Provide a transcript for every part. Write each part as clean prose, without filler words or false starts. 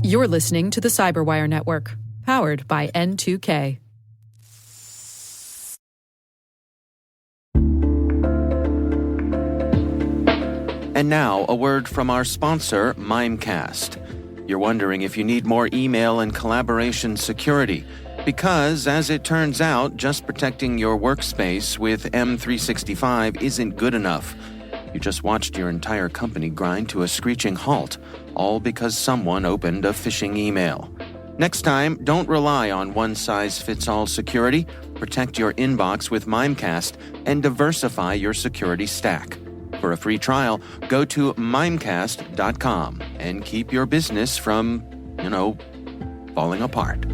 You're listening to the CyberWire Network, powered by N2K. And now, a word from our sponsor, Mimecast. You're wondering if you need more email and collaboration security, because, as it turns out, just protecting your workspace with M365 isn't good enough. You just watched your entire company grind to a screeching halt, all because someone opened a phishing email. Next time, don't rely on one-size-fits-all security. Protect your inbox with Mimecast and diversify your security stack. For a free trial, go to mimecast.com and keep your business from, falling apart.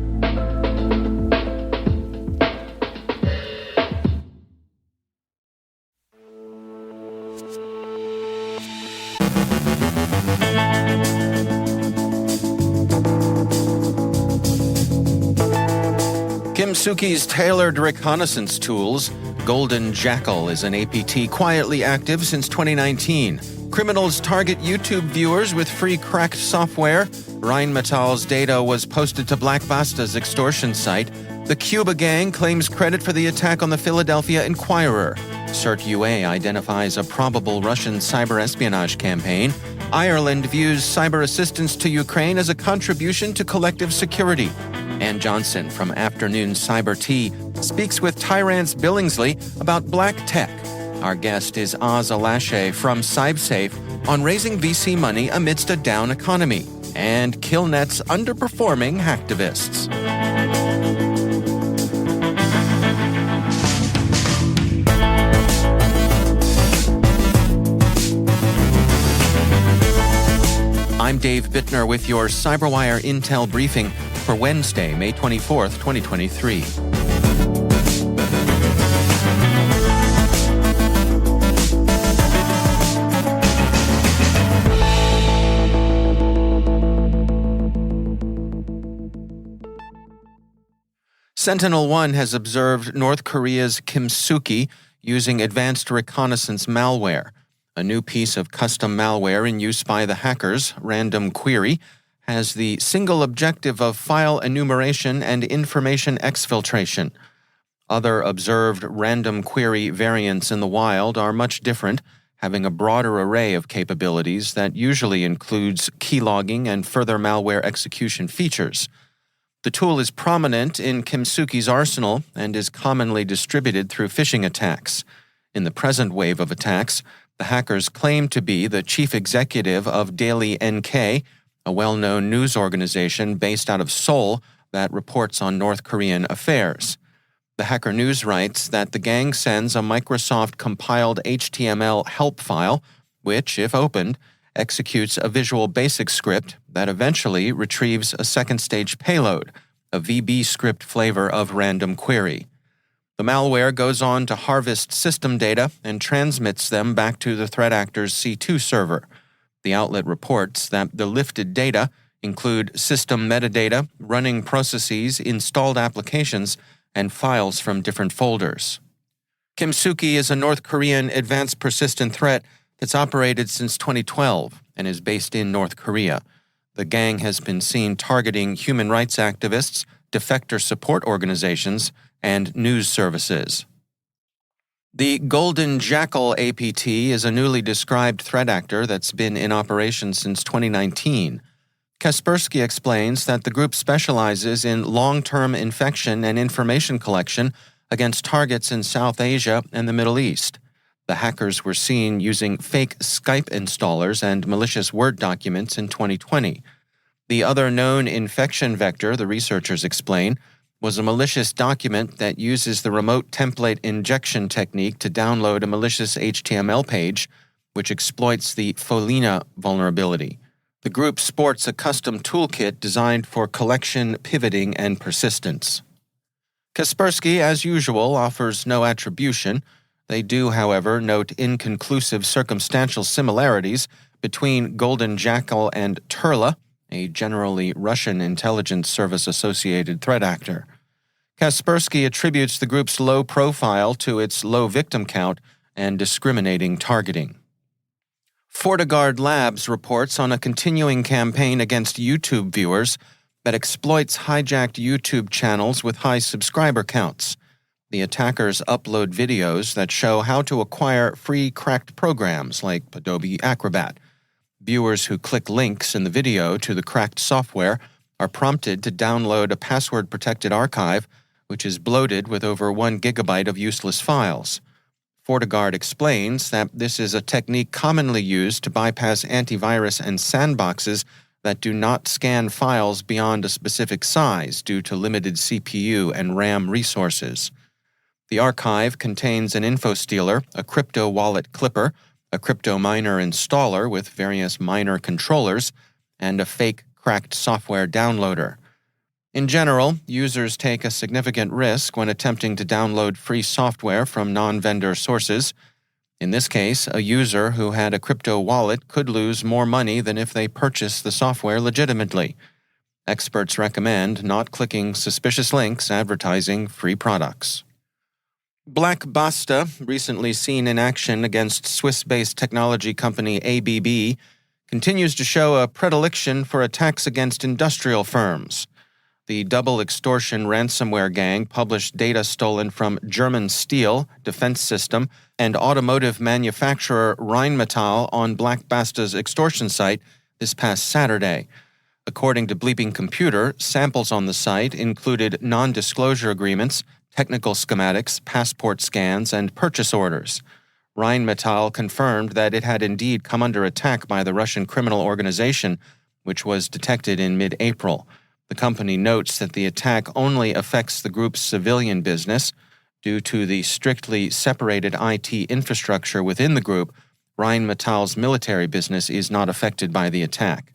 Kimsuky's tailored reconnaissance tools. GoldenJackal is an APT quietly active since 2019. Criminals target YouTube viewers with free cracked software. Rheinmetall's data was posted to BlackBasta's extortion site. The Cuba gang claims credit for the attack on the Philadelphia Inquirer. CERT-UA identifies a probable Russian cyberespionage campaign. Ireland views cyber assistance to Ukraine as a contribution to collective security. Ann Johnson from Afternoon Cyber Tea speaks with Tyrance Billingsley about black tech. Our guest is Oz Alashe from CybSafe on raising VC money amidst a down economy, and KillNet's underperforming hacktivists. I'm Dave Bittner with your CyberWire Intel briefing for Wednesday, May 24th, 2023. SentinelOne has observed North Korea's Kimsuky using advanced reconnaissance malware. A new piece of custom malware in use by the hackers, Random Query, has the single objective of file enumeration and information exfiltration. Other observed Random Query variants in the wild are much different, having a broader array of capabilities that usually includes keylogging and further malware execution features. The tool is prominent in Kimsuky's arsenal and is commonly distributed through phishing attacks. In the present wave of attacks, the hackers claim to be the chief executive of Daily NK, a well-known news organization based out of Seoul that reports on North Korean affairs. The Hacker News writes that the gang sends a Microsoft-compiled HTML help file, which, if opened, executes a Visual Basic script that eventually retrieves a second-stage payload, a VB script flavor of Random Query. The malware goes on to harvest system data and transmits them back to the threat actor's C2 server. The outlet reports that the lifted data include system metadata, running processes, installed applications, and files from different folders. Kimsuky is a North Korean advanced persistent threat that's operated since 2012 and is based in North Korea. The gang has been seen targeting human rights activists, defector support organizations, and news services. The GoldenJackal APT is a newly described threat actor that's been in operation since 2019. Kaspersky explains that the group specializes in long-term infection and information collection against targets in South Asia and the Middle East. The hackers were seen using fake Skype installers and malicious Word documents in 2020. The other known infection vector, the researchers explain, was a malicious document that uses the remote template injection technique to download a malicious HTML page, which exploits the Folina vulnerability. The group sports a custom toolkit designed for collection, pivoting, and persistence. Kaspersky, as usual, offers no attribution. They do, however, note inconclusive circumstantial similarities between GoldenJackal and Turla, a generally Russian intelligence service-associated threat actor. Kaspersky attributes the group's low profile to its low victim count and discriminating targeting. FortiGuard Labs reports on a continuing campaign against YouTube viewers that exploits hijacked YouTube channels with high subscriber counts. The attackers upload videos that show how to acquire free cracked programs like Adobe Acrobat. Viewers who click links in the video to the cracked software are prompted to download a password-protected archive, which is bloated with over 1 gigabyte of useless files. FortiGuard explains that this is a technique commonly used to bypass antivirus and sandboxes that do not scan files beyond a specific size due to limited CPU and RAM resources. The archive contains an info stealer, a crypto wallet clipper, a crypto miner installer with various miner controllers, and a fake cracked software downloader. In general, users take a significant risk when attempting to download free software from non-vendor sources. In this case, a user who had a crypto wallet could lose more money than if they purchased the software legitimately. Experts recommend not clicking suspicious links advertising free products. BlackBasta, recently seen in action against Swiss-based technology company ABB, continues to show a predilection for attacks against industrial firms. The double extortion ransomware gang published data stolen from German steel, defense system, and automotive manufacturer Rheinmetall on BlackBasta's extortion site this past Saturday. According to Bleeping Computer, samples on the site included non-disclosure agreements, technical schematics, passport scans, and purchase orders. Rheinmetall confirmed that it had indeed come under attack by the Russian criminal organization, which was detected in mid-April. The company notes that the attack only affects the group's civilian business. Due to the strictly separated IT infrastructure within the group, Rheinmetall's military business is not affected by the attack.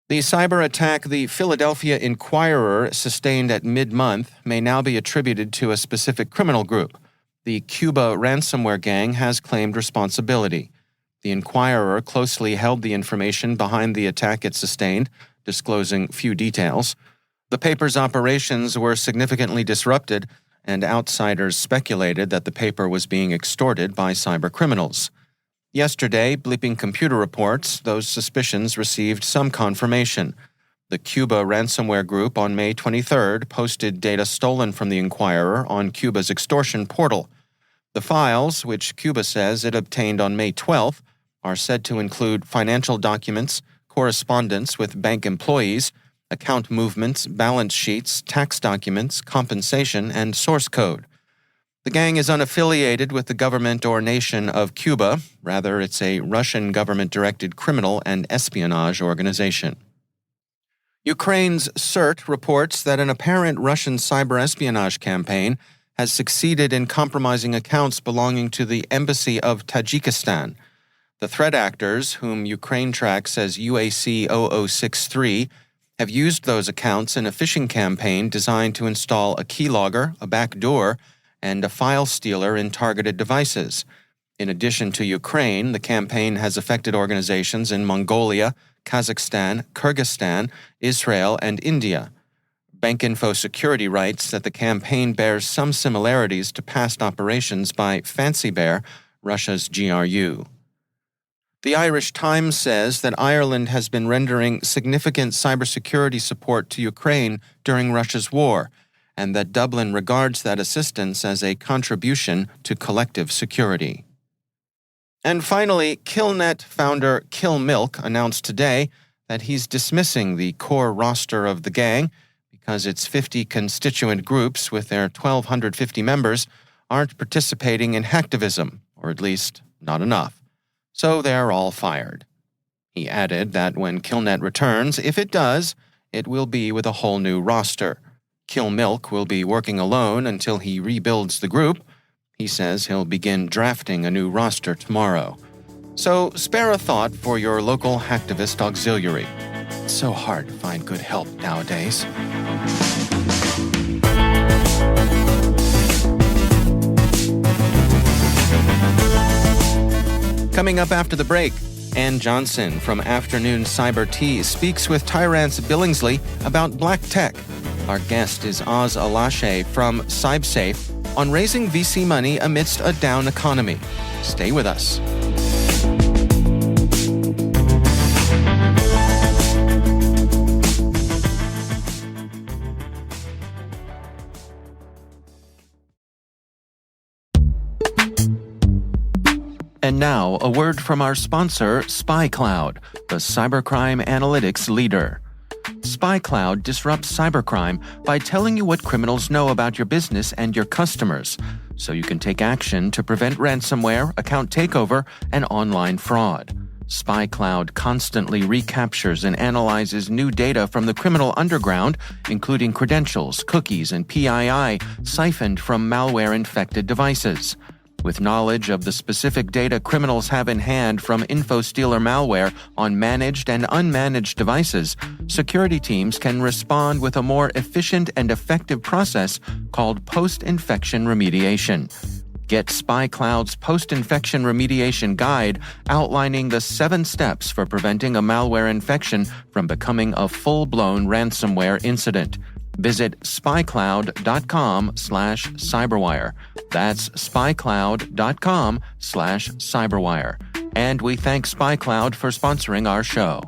The cyber attack the Philadelphia Inquirer sustained at mid-month may now be attributed to a specific criminal group. The Cuba ransomware gang has claimed responsibility. The Inquirer closely held the information behind the attack it sustained, disclosing few details. The paper's operations were significantly disrupted, and outsiders speculated that the paper was being extorted by cybercriminals. Yesterday, Bleeping Computer reports those suspicions received some confirmation. The Cuba ransomware group on May 23rd posted data stolen from the Inquirer on Cuba's extortion portal. The files, which Cuba says it obtained on May 12th, are said to include financial documents, correspondence with bank employees, account movements, balance sheets, tax documents, compensation, and source code. The gang is unaffiliated with the government or nation of Cuba. Rather, it's a Russian government-directed criminal and espionage organization. Ukraine's CERT reports that an apparent Russian cyberespionage campaign has succeeded in compromising accounts belonging to the Embassy of Tajikistan. The threat actors, whom Ukraine tracks as UAC 0063, have used those accounts in a phishing campaign designed to install a keylogger, a backdoor, and a file stealer in targeted devices. In addition to Ukraine, the campaign has affected organizations in Mongolia, Kazakhstan, Kyrgyzstan, Israel, and India. BankInfo Security writes that the campaign bears some similarities to past operations by Fancy Bear, Russia's GRU. The Irish Times says that Ireland has been rendering significant cybersecurity support to Ukraine during Russia's war, and that Dublin regards that assistance as a contribution to collective security. And finally, KillNet founder KillMilk announced today that he's dismissing the core roster of the gang because its 50 constituent groups with their 1,250 members aren't participating in hacktivism, or at least not enough. So they're all fired. He added that when KillNet returns, if it does, it will be with a whole new roster. KillMilk will be working alone until he rebuilds the group. He says he'll begin drafting a new roster tomorrow. So spare a thought for your local hacktivist auxiliary. It's so hard to find good help nowadays. Coming up after the break, Ann Johnson from Afternoon Cyber Tea speaks with Tyrance Billingsley about black tech. Our guest is Oz Alashe from CybSafe on raising VC money amidst a down economy. Stay with us. And now, a word from our sponsor, SpyCloud, the cybercrime analytics leader. SpyCloud disrupts cybercrime by telling you what criminals know about your business and your customers, so you can take action to prevent ransomware, account takeover, and online fraud. SpyCloud constantly recaptures and analyzes new data from the criminal underground, including credentials, cookies, and PII siphoned from malware-infected devices. With knowledge of the specific data criminals have in hand from InfoStealer malware on managed and unmanaged devices, security teams can respond with a more efficient and effective process called post-infection remediation. Get SpyCloud's post-infection remediation guide outlining the 7 steps for preventing a malware infection from becoming a full-blown ransomware incident. Visit spycloud.com/cyberwire. That's spycloud.com/cyberwire. And we thank SpyCloud for sponsoring our show.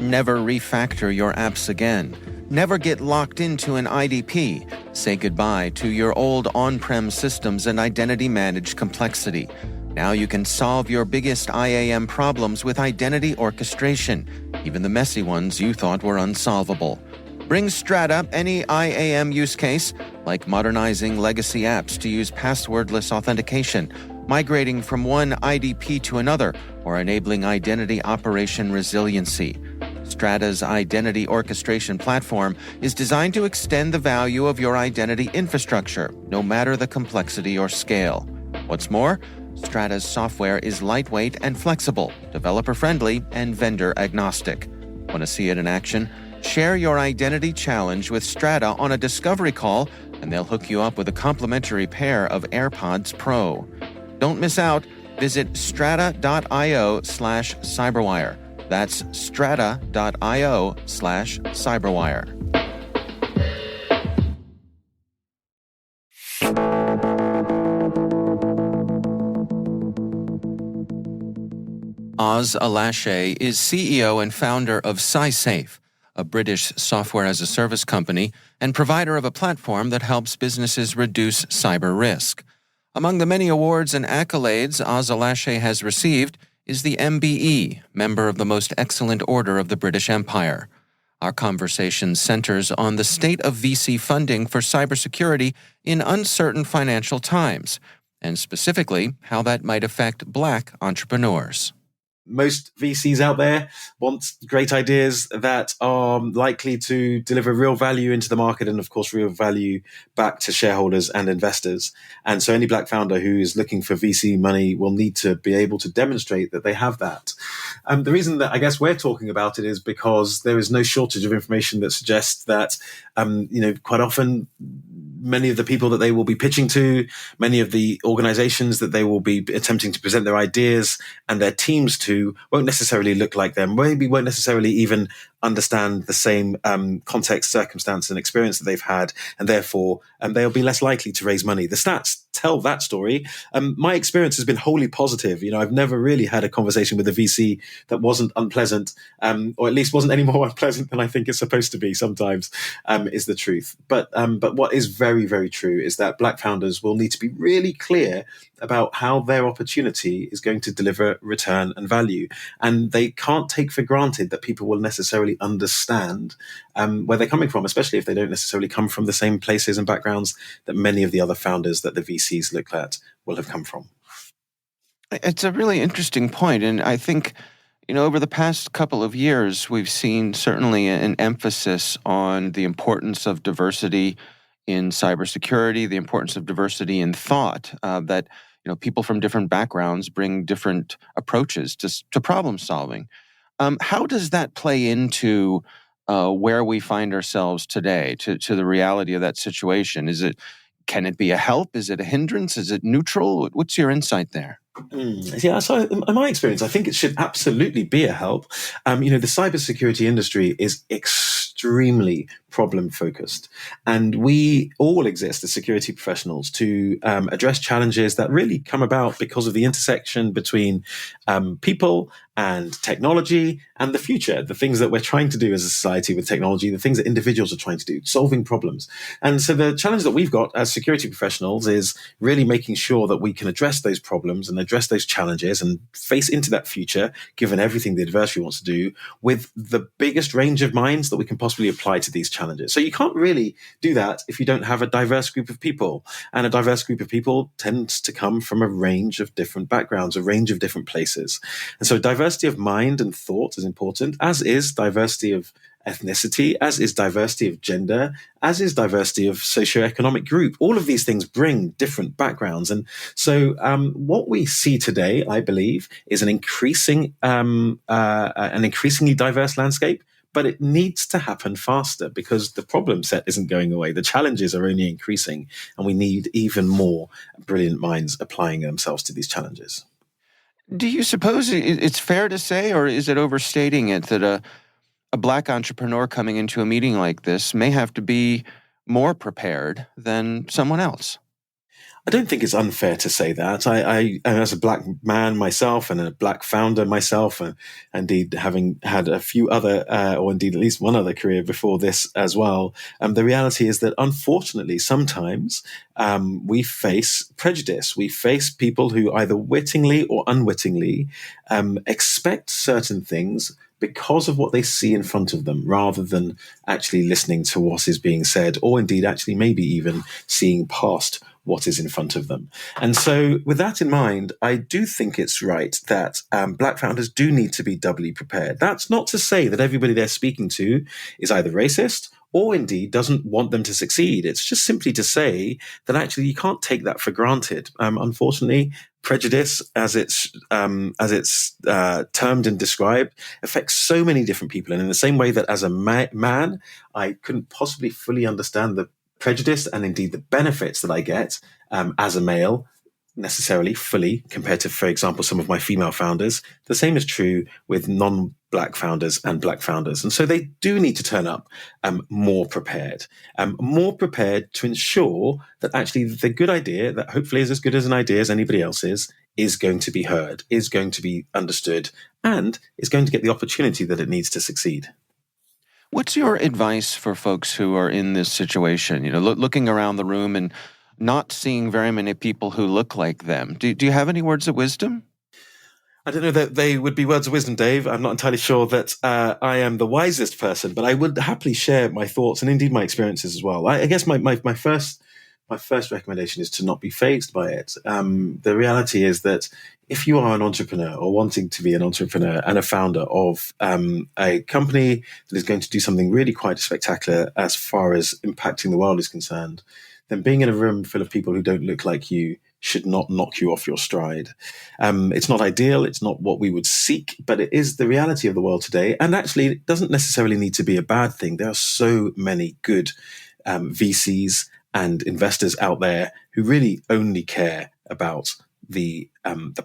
Never refactor your apps again. Never get locked into an IDP. Say goodbye to your old on-prem systems and identity-managed complexity. Now you can solve your biggest IAM problems with identity orchestration, even the messy ones you thought were unsolvable. Bring Strata any IAM use case, like modernizing legacy apps to use passwordless authentication, migrating from one IDP to another, or enabling identity operation resiliency. Strata's identity orchestration platform is designed to extend the value of your identity infrastructure, no matter the complexity or scale. What's more, Strata's software is lightweight and flexible, developer-friendly, and vendor-agnostic. Want to see it in action? Share your identity challenge with Strata on a discovery call, and they'll hook you up with a complimentary pair of AirPods Pro. Don't miss out. Visit strata.io/cyberwire. That's strata.io/cyberwire. Oz Alashe is CEO and founder of CyBSafe, a British software-as-a-service company and provider of a platform that helps businesses reduce cyber risk. Among the many awards and accolades Oz Alashe has received is the MBE, Member of the Most Excellent Order of the British Empire. Our conversation centers on the state of VC funding for cybersecurity in uncertain financial times, and specifically how that might affect Black entrepreneurs. Most VCs out there want great ideas that are likely to deliver real value into the market and, of course, real value back to shareholders and investors. And so any Black founder who is looking for VC money will need to be able to demonstrate that they have that. The reason that I guess we're talking about it is because there is no shortage of information that suggests that, quite often many of the people that they will be pitching to, many of the organizations that they will be attempting to present their ideas and their teams to won't necessarily look like them, maybe won't necessarily even understand the same context, circumstance, and experience that they've had, and therefore they'll be less likely to raise money. The stats tell that story. My experience has been wholly positive. I've never really had a conversation with a VC that wasn't unpleasant, or at least wasn't any more unpleasant than I think it's supposed to be sometimes, is the truth. But what is very, very true is that Black founders will need to be really clear about how their opportunity is going to deliver return and value. And they can't take for granted that people will necessarily understand where they're coming from, especially if they don't necessarily come from the same places and backgrounds that many of the other founders that the VCs look at will have come from. It's a really interesting point. And I think, over the past couple of years, we've seen certainly an emphasis on the importance of diversity in cybersecurity, the importance of diversity in thought, that people from different backgrounds bring different approaches to problem solving. How does that play into where we find ourselves today, to the reality of that situation? Can it be a help? Is it a hindrance? Is it neutral? What's your insight there? Yeah, so in my experience, I think it should absolutely be a help. The cybersecurity industry is extremely problem-focused, and we all exist as security professionals to address challenges that really come about because of the intersection between people and technology and the future, the things that we're trying to do as a society with technology, the things that individuals are trying to do, solving problems. And so the challenge that we've got as security professionals is really making sure that we can address those problems and address those challenges and face into that future, given everything the adversary wants to do, with the biggest range of minds that we can possibly apply to these challenges. So you can't really do that if you don't have a diverse group of people. And a diverse group of people tends to come from a range of different backgrounds, a range of different places. And so diversity of mind and thought is important, as is diversity of ethnicity, as is diversity of gender, as is diversity of socioeconomic group. All of these things bring different backgrounds. And so what we see today, I believe, is an increasingly diverse landscape. But it needs to happen faster because the problem set isn't going away. The challenges are only increasing, and we need even more brilliant minds applying themselves to these challenges. Do you suppose it's fair to say, or is it overstating it, that a Black entrepreneur coming into a meeting like this may have to be more prepared than someone else? I don't think it's unfair to say that. I as a Black man myself and a Black founder myself, and indeed having had a few other, or indeed at least one other career before this as well, the reality is that unfortunately sometimes we face prejudice. We face people who either wittingly or unwittingly expect certain things because of what they see in front of them, rather than actually listening to what is being said, or indeed actually maybe even seeing past what is in front of them. And so with that in mind, I do think it's right that Black founders do need to be doubly prepared. That's not to say that everybody they're speaking to is either racist or indeed doesn't want them to succeed. It's just simply to say that actually you can't take that for granted. Unfortunately, prejudice, as it's termed and described, affects so many different people. And in the same way that as a man, I couldn't possibly fully understand the prejudice and indeed the benefits that I get as a male necessarily fully compared to, for example, some of my female founders. The same is true with non-Black founders and Black founders. And so they do need to turn up more prepared to ensure that actually the good idea, that hopefully is as good as an idea as anybody else's, is going to be heard, is going to be understood, and is going to get the opportunity that it needs to succeed. What's your advice for folks who are in this situation? You know, looking around the room and not seeing very many people who look like them. Do you have any words of wisdom? I don't know that they would be words of wisdom, Dave. I'm not entirely sure that I am the wisest person, but I would happily share my thoughts and indeed my experiences as well. I guess my first recommendation is to not be fazed by it. The reality is that if you are an entrepreneur or wanting to be an entrepreneur and a founder of a company that is going to do something really quite spectacular as far as impacting the world is concerned, then being in a room full of people who don't look like you should not knock you off your stride. It's not ideal. It's not what we would seek, but it is the reality of the world today. And actually, it doesn't necessarily need to be a bad thing. There are so many good VCs and investors out there who really only care about the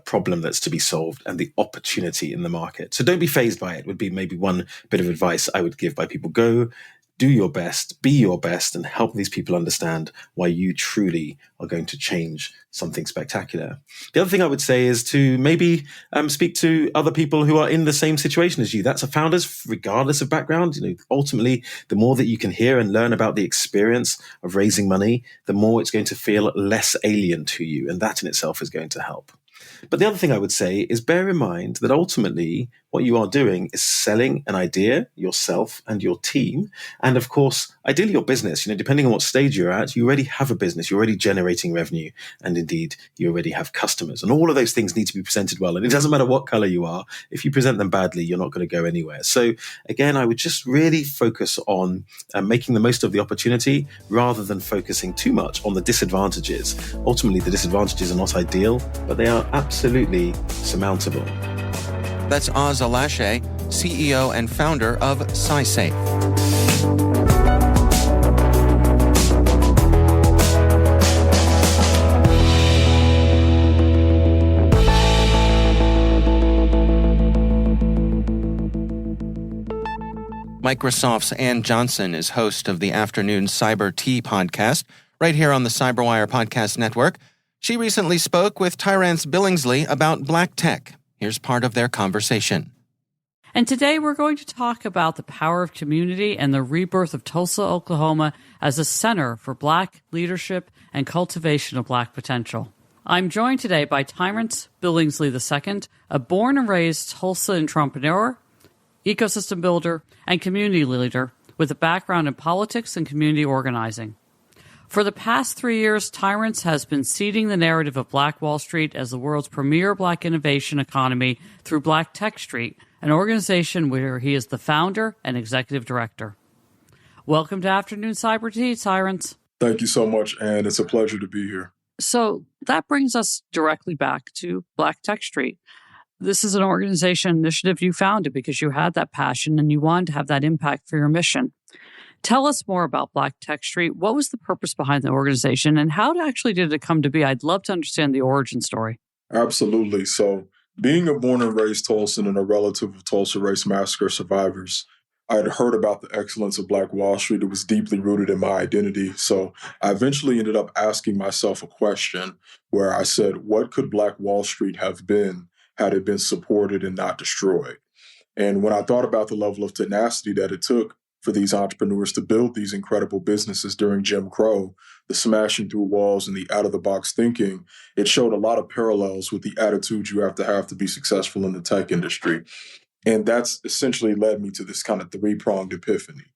problem that's to be solved and the opportunity in the market. So don't be fazed by it would be maybe one bit of advice I would give by people. Go, do your best, be your best, and help these people understand why you truly are going to change something spectacular. The other thing I would say is to maybe speak to other people who are in the same situation as you. That's a founders, regardless of background. You know, ultimately, the more that you can hear and learn about the experience of raising money, the more it's going to feel less alien to you, and that in itself is going to help. But the other thing I would say is bear in mind that ultimately what you are doing is selling an idea, yourself and your team. And of course, ideally your business, you know, depending on what stage you're at, you already have a business, you're already generating revenue, and indeed you already have customers. And all of those things need to be presented well. And it doesn't matter what color you are. If you present them badly, you're not going to go anywhere. So again, I would just really focus on making the most of the opportunity rather than focusing too much on the disadvantages. Ultimately, the disadvantages are not ideal, but they are absolutely surmountable. That's Oz Alashe, CEO and founder of CySafe. Microsoft's Ann Johnson is host of the afternoon Cyber Tea podcast right here on the CyberWire podcast network. She recently spoke with Tyrance Billingsley about black tech. Here's part of their conversation. And today we're going to talk about the power of community and the rebirth of Tulsa, Oklahoma as a center for Black leadership and cultivation of Black potential. I'm joined today by Tyrance Billingsley II, a born and raised Tulsa entrepreneur, ecosystem builder, and community leader with a background in politics and community organizing. For the past 3 years, Tyrance has been seeding the narrative of Black Wall Street as the world's premier Black innovation economy through Black Tech Street, an organization where he is the founder and executive director. Welcome to Afternoon Cyber Tea, Tyrance. Thank you so much, and it's a pleasure to be here. So that brings us directly back to Black Tech Street. This is an organization initiative you founded because you had that passion and you wanted to have that impact for your mission. Tell us more about Black Tech Street. What was the purpose behind the organization and how actually did it come to be? I'd love to understand the origin story. Absolutely. So being a born and raised Tulsan and a relative of Tulsa Race Massacre survivors, I had heard about the excellence of Black Wall Street. It was deeply rooted in my identity. So I eventually ended up asking myself a question where I said, what could Black Wall Street have been had it been supported and not destroyed? And when I thought about the level of tenacity that it took for these entrepreneurs to build these incredible businesses during Jim Crow, the smashing through walls and the out-of-the-box thinking, it showed a lot of parallels with the attitude you have to be successful in the tech industry. And that's essentially led me to this kind of three-pronged epiphany.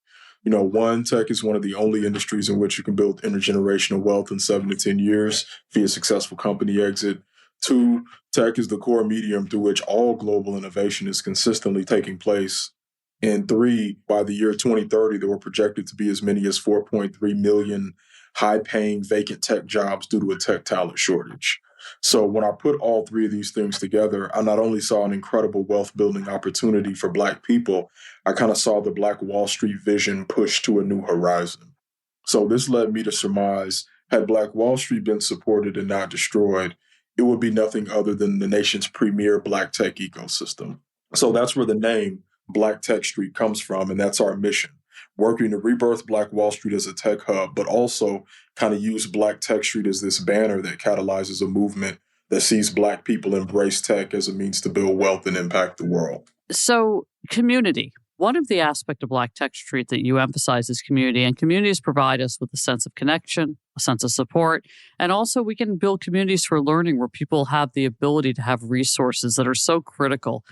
You know, one, tech is one of the only industries in which you can build intergenerational wealth in 7 to 10 years via successful company exit. Two, tech is the core medium through which all global innovation is consistently taking place. And three, by the year 2030, there were projected to be as many as 4.3 million high-paying vacant tech jobs due to a tech talent shortage. So when I put all three of these things together, I not only saw an incredible wealth-building opportunity for Black people, I kind of saw the Black Wall Street vision push to a new horizon. So this led me to surmise, had Black Wall Street been supported and not destroyed, it would be nothing other than the nation's premier Black tech ecosystem. So that's where the name Black Tech Street comes from, and that's our mission. Working to rebirth Black Wall Street as a tech hub, but also kind of use Black Tech Street as this banner that catalyzes a movement that sees Black people embrace tech as a means to build wealth and impact the world. So community. One of the aspects of Black Tech Street that you emphasize is community, and communities provide us with a sense of connection, a sense of support, and also we can build communities for learning where people have the ability to have resources that are so critical.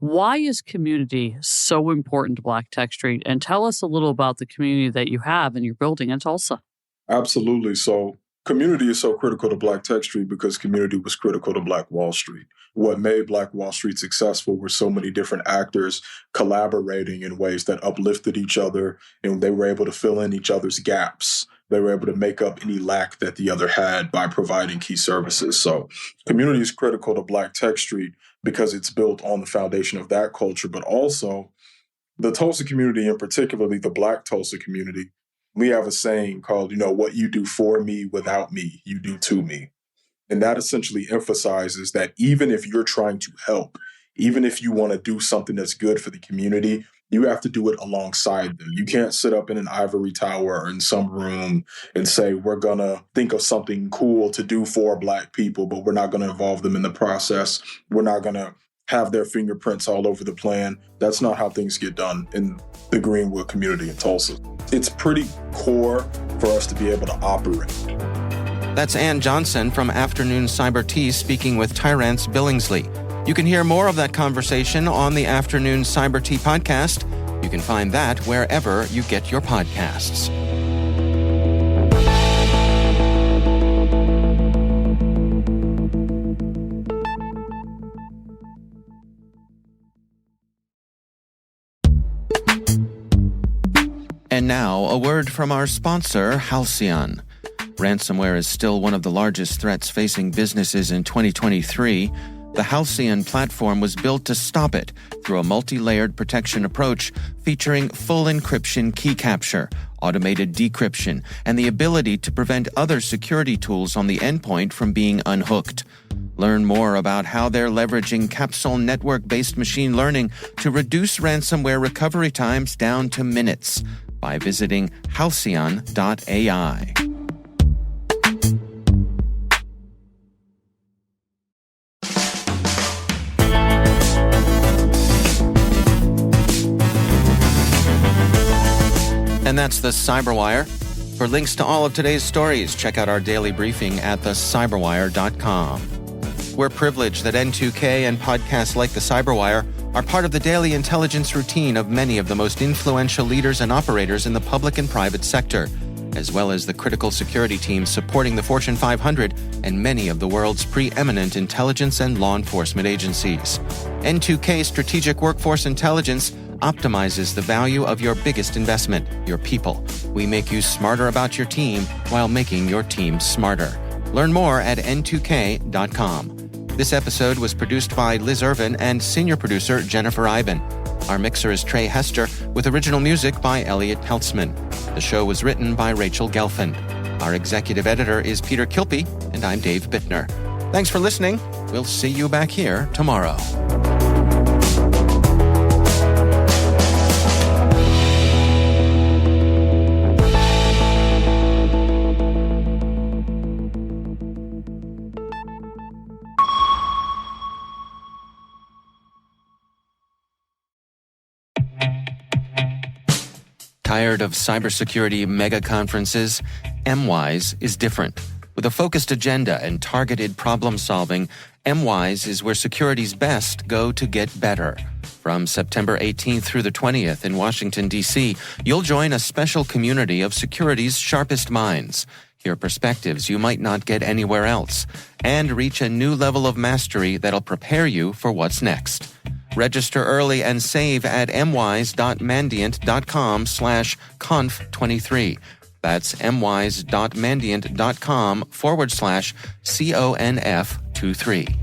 Why is community so important to Black Tech Street? And tell us a little about the community that you have and you're building in Tulsa. Absolutely. So community is so critical to Black Tech Street because community was critical to Black Wall Street. What made Black Wall Street successful were so many different actors collaborating in ways that uplifted each other, and they were able to fill in each other's gaps. They were able to make up any lack that the other had by providing key services. So community is critical to Black Tech Street because it's built on the foundation of that culture, but also the Tulsa community, and particularly the Black Tulsa community. We have a saying called, what you do for me without me, you do to me. And that essentially emphasizes that even if you're trying to help, even if you want to do something that's good for the community, you have to do it alongside them. You can't sit up in an ivory tower or in some room and say, we're going to think of something cool to do for Black people, but we're not going to involve them in the process. We're not going to have their fingerprints all over the plan. That's not how things get done in the Greenwood community in Tulsa. It's pretty core for us to be able to operate. That's Ann Johnson from Afternoon Cyber Tea speaking with Tyrance Billingsley. You can hear more of that conversation on the Afternoon Cyber Tea podcast. You can find that wherever you get your podcasts. And now, a word from our sponsor, Halcyon. Ransomware is still one of the largest threats facing businesses in 2023. The Halcyon platform was built to stop it through a multi-layered protection approach featuring full encryption key capture, automated decryption, and the ability to prevent other security tools on the endpoint from being unhooked. Learn more about how they're leveraging capsule network-based machine learning to reduce ransomware recovery times down to minutes by visiting halcyon.ai. And that's the CyberWire. For links to all of today's stories, check out our daily briefing at thecyberwire.com. We're privileged that N2K and podcasts like the CyberWire are part of the daily intelligence routine of many of the most influential leaders and operators in the public and private sector, as well as the critical security teams supporting the Fortune 500 and many of the world's preeminent intelligence and law enforcement agencies. N2K Strategic Workforce Intelligence optimizes the value of your biggest investment, your people. We make you smarter about your team while making your team smarter. Learn more at n2k.com. This episode was produced by Liz Irvin and senior producer Jennifer Iben. Our mixer is Trey Hester, with original music by Elliot Peltzman. The show was written by Rachel Gelfand. Our executive editor is Peter Kilpie, and I'm Dave Bittner. Thanks for listening. We'll see you back here tomorrow. Tired of cybersecurity mega conferences? MWise is different. With a focused agenda and targeted problem solving, MWise is where security's best go to get better. From September 18th through the 20th in Washington, D.C., you'll join a special community of security's sharpest minds, hear perspectives you might not get anywhere else, and reach a new level of mastery that'll prepare you for what's next. Register early and save at mwise.mandiant.com/conf23. That's mwise.mandiant.com/conf23.